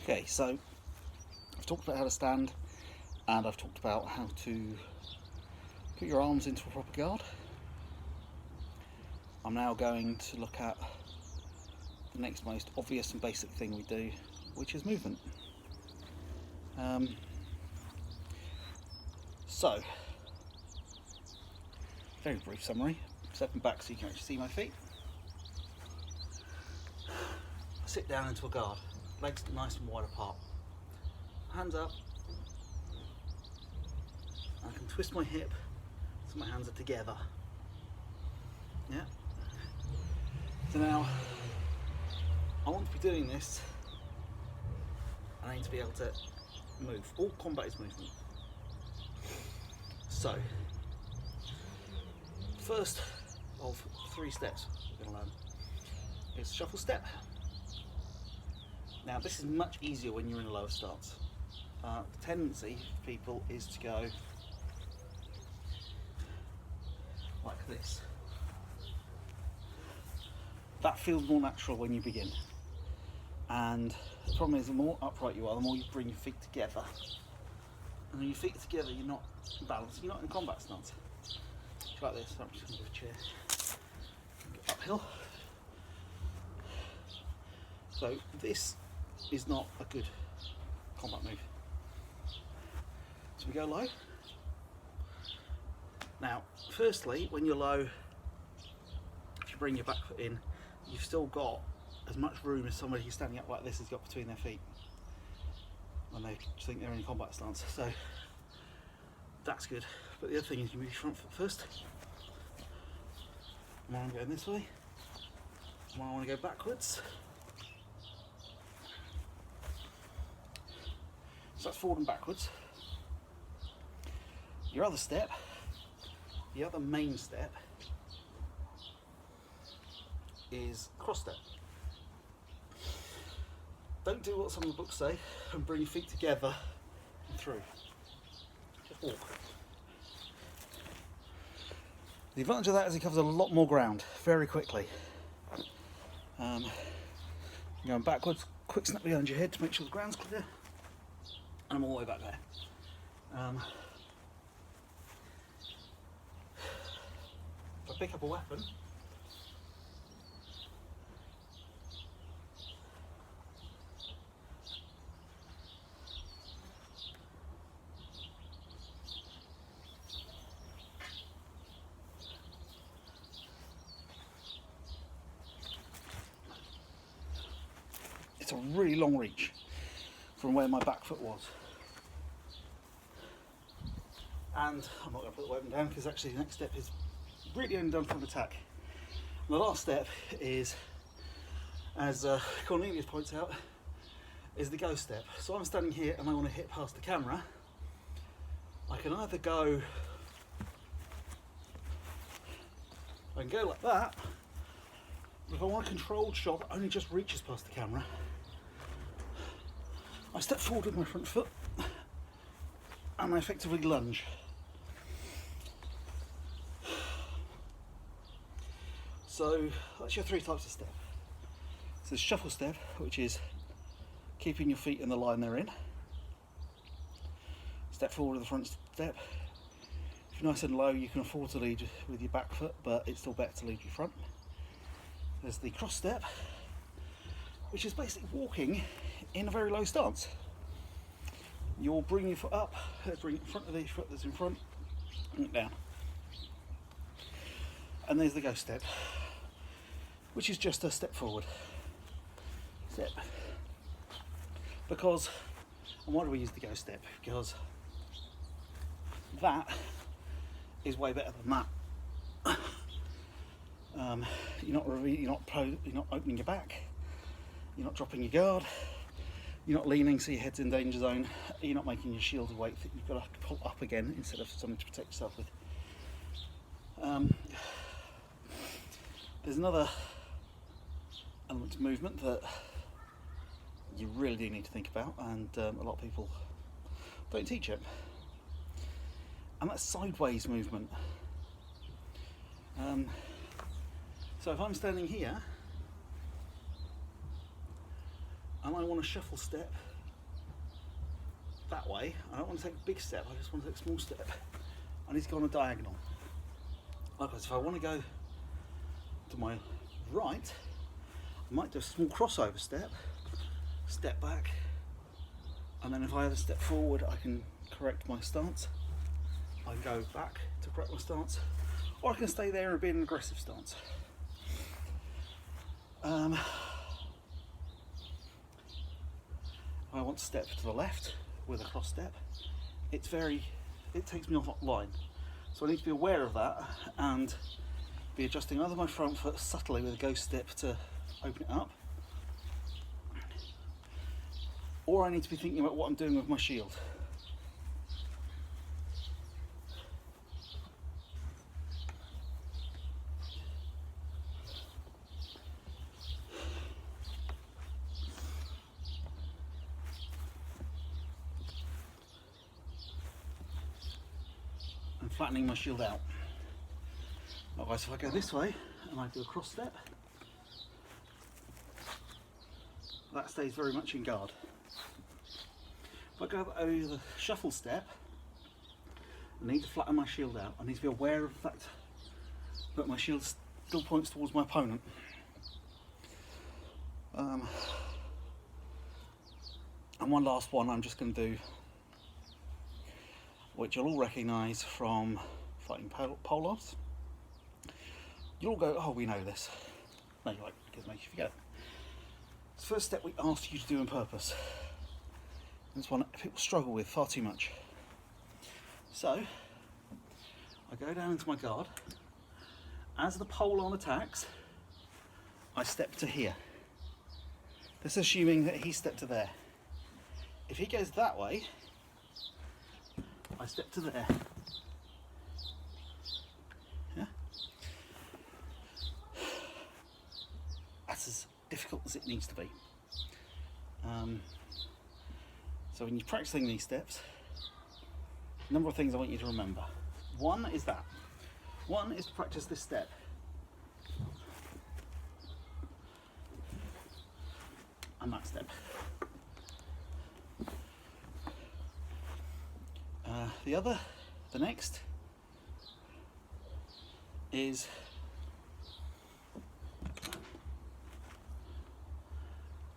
Okay, so I've talked about how to stand, and I've talked about how to put your arms into a proper guard. I'm now going to look at the next most obvious and basic thing we do, which is movement. So, very brief summary. Stepping back so you can actually see my feet. I sit down into a guard, legs nice and wide apart, hands up. I can twist my hip so my hands are together. Yeah. So now, I want to be doing this, and I need to be able to move. All combat is movement. So, first of 3 steps we're going to learn is shuffle step. Now this is much easier when you're in a lower stance. The tendency for people is to go like this. That feels more natural when you begin. And the problem is, the more upright you are, the more you bring your feet together. And when your feet are together, you're not balanced, you're not in combat stance. Like this, I'm just going to do a chair. Go uphill. So this is not a good combat move. So we go low. Now, firstly, when you're low, if you bring your back foot in, you've still got as much room as somebody who's standing up like this has got between their feet when they think they're in a combat stance. So that's good. But the other thing is you move your front foot first. And when I'm going this way, and when I want to go backwards. So that's forward and backwards. Your other step, the other main step, is cross step. Don't do what some of the books say and bring your feet together and through. Just walk. The advantage of that is it covers a lot more ground very quickly. Going backwards, quick snap behind your head to make sure the ground's clear, and I'm all the way back there. If I pick up a weapon, it's a really long reach from where my back foot was. And I'm not going to put the weapon down because actually the next step is really only done for an attack. And the last step is, as Cornelius points out, is the go step. So I'm standing here and I want to hit past the camera. I can either go, I can go like that, but if I want a controlled shot that only just reaches past the camera, I step forward with my front foot and I effectively lunge. So that's your 3 types of step. So there's shuffle step, which is keeping your feet in the line they're in. Step forward with the front step. If you're nice and low, you can afford to lead with your back foot, but it's still better to lead your front. There's the cross step, which is basically walking in a very low stance. You'll bring your foot up, bring it in front of the foot that's in front, and down. And there's the go step, which is just a step forward. Step. Because, and why do we use the go step? Because that is way better than that. You're not opening your back. You're not dropping your guard. You're not leaning so your head's in danger zone. You're not making your shield a weight that you've got to pull up again instead of something to protect yourself with. There's another element to movement that you really do need to think about, and a lot of people don't teach it. And that's sideways movement. So if I'm standing here and I want to shuffle step that way. I don't want to take a big step, I just want to take a small step. I need to go on a diagonal. Likewise, if I want to go to my right, I might do a small crossover step, step back, and then if I have a step forward, I can correct my stance. I can go back to correct my stance, or I can stay there and be in an aggressive stance. If I want to step to the left with a cross step, it takes me off line. So I need to be aware of that and be adjusting either my front foot subtly with a ghost step to open it up, or I need to be thinking about what I'm doing with my shield. And flattening my shield out. Otherwise, if I go this way and I do a cross step, that stays very much in guard. If I go over the shuffle step, I need to flatten my shield out. I need to be aware of the fact that my shield still points towards my opponent. And one last one I'm just going to do, which you'll all recognise from fighting polos. You'll all go, oh, we know this. No, you're like, because it makes you forget it. It's the first step we ask you to do on purpose. It's one that people struggle with far too much. So, I go down into my guard. As the pole-on attacks, I step to here. This is assuming that he stepped to there. If he goes that way, I step to there. Yeah? That's as difficult as it needs to be. So when you're practicing these steps, a number of things I want you to remember. One is that. One is to practice this step. And that step. The next is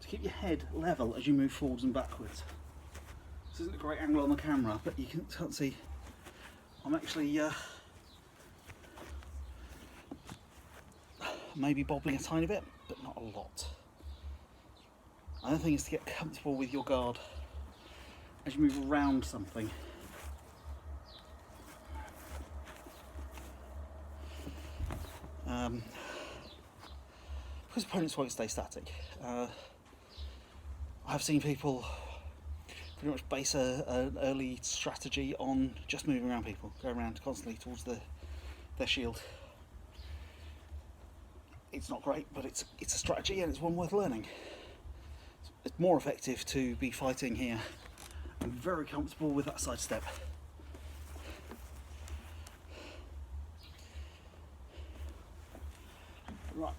to keep your head level as you move forwards and backwards. This isn't a great angle on the camera, but you can't see. I'm actually maybe bobbling a tiny bit, but not a lot. Another thing is to get comfortable with your guard as you move around something. Because opponents won't stay static. I've seen people pretty much base an early strategy on just moving around people, going around constantly towards their shield. It's not great, but it's a strategy and it's one worth learning. It's more effective to be fighting here. I'm very comfortable with that side step. Right.